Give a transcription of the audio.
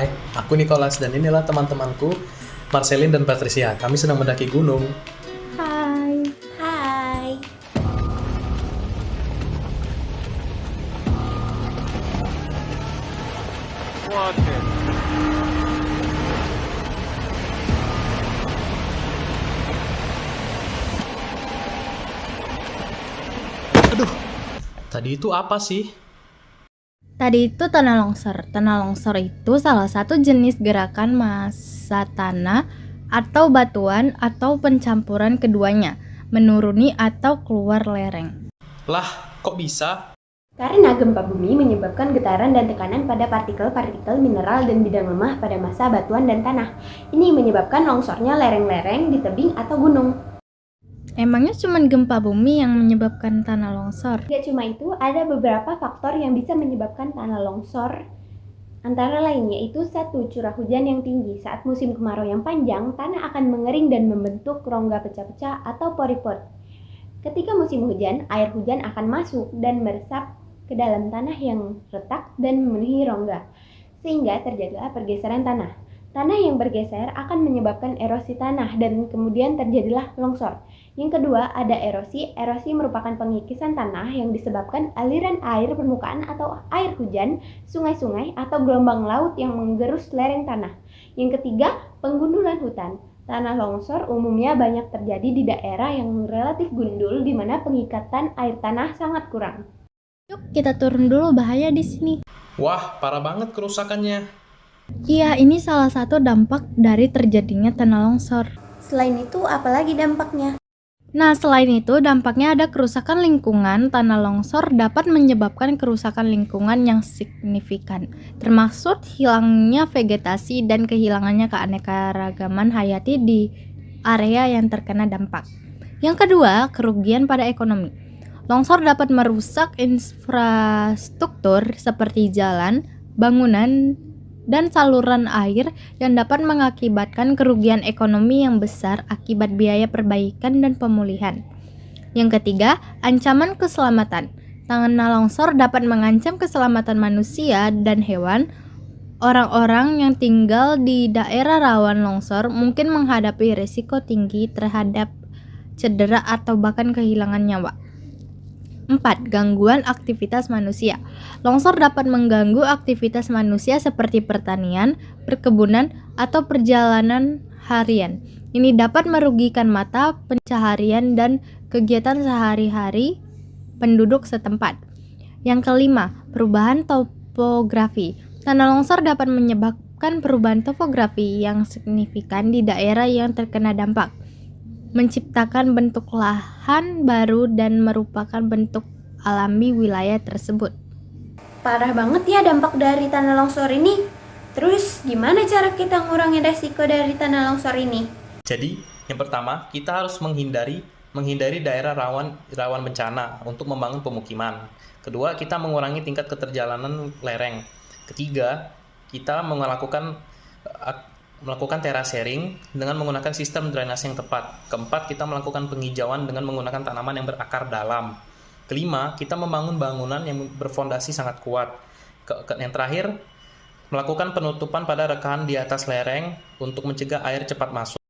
Hai, aku Nicholas dan inilah teman-temanku Marcelin dan Patricia. Kami sedang mendaki gunung. Hai. Hai. Aduh, tadi itu apa sih? Tadi itu tanah longsor. Tanah longsor itu salah satu jenis gerakan massa tanah atau batuan atau pencampuran keduanya, menuruni atau keluar lereng. Lah, kok bisa? Karena gempa bumi menyebabkan getaran dan tekanan pada partikel-partikel mineral dan bidang lemah pada massa batuan dan tanah. Ini menyebabkan longsornya lereng-lereng di tebing atau gunung. Emangnya cuma gempa bumi yang menyebabkan tanah longsor? Tidak cuma itu, ada beberapa faktor yang bisa menyebabkan tanah longsor. Antara lain yaitu 1. Curah hujan yang tinggi. Saat musim kemarau yang panjang, tanah akan mengering dan membentuk rongga pecah-pecah atau pori-pori. Ketika musim hujan, air hujan akan masuk dan meresap ke dalam tanah yang retak dan memenuhi rongga, sehingga terjadilah pergeseran tanah. Tanah yang bergeser akan menyebabkan erosi tanah dan kemudian terjadilah longsor. Yang kedua, ada erosi. Erosi merupakan pengikisan tanah yang disebabkan aliran air permukaan atau air hujan, sungai-sungai, atau gelombang laut yang menggerus lereng tanah. Yang ketiga, penggundulan hutan. Tanah longsor umumnya banyak terjadi di daerah yang relatif gundul di mana pengikatan air tanah sangat kurang. Yuk kita turun dulu, bahaya di sini. Wah, parah banget kerusakannya. Iya, ini salah satu dampak dari terjadinya tanah longsor. Selain itu, apalagi dampaknya? Nah, selain itu, dampaknya ada kerusakan lingkungan. Tanah longsor dapat menyebabkan kerusakan lingkungan yang signifikan, termasuk hilangnya vegetasi dan kehilangannya keanekaragaman hayati di area yang terkena dampak. Yang kedua, kerugian pada ekonomi. Longsor dapat merusak infrastruktur seperti jalan, bangunan, dan saluran air yang dapat mengakibatkan kerugian ekonomi yang besar akibat biaya perbaikan dan pemulihan. Yang ketiga, ancaman keselamatan. Tanah longsor dapat mengancam keselamatan manusia dan hewan. Orang-orang yang tinggal di daerah rawan longsor mungkin menghadapi risiko tinggi terhadap cedera atau bahkan kehilangan nyawa. 4. Gangguan aktivitas manusia. Longsor dapat mengganggu aktivitas manusia seperti pertanian, perkebunan, atau perjalanan harian. Ini dapat merugikan mata pencaharian dan kegiatan sehari-hari penduduk setempat. Yang kelima, perubahan topografi. Tanah longsor dapat menyebabkan perubahan topografi yang signifikan di daerah yang terkena dampak, menciptakan bentuk lahan baru dan merupakan bentuk alami wilayah tersebut. Parah banget ya dampak dari tanah longsor ini. Terus gimana cara kita ngurangi resiko dari tanah longsor ini? Jadi, yang pertama, kita harus menghindari daerah rawan bencana untuk membangun pemukiman. Kedua, kita mengurangi tingkat keterjalanan lereng. Ketiga, kita melakukan terasering dengan menggunakan sistem drainase yang tepat. Keempat, kita melakukan penghijauan dengan menggunakan tanaman yang berakar dalam. Kelima, kita membangun bangunan yang berfondasi sangat kuat. Yang terakhir, melakukan penutupan pada rekahan di atas lereng untuk mencegah air cepat masuk.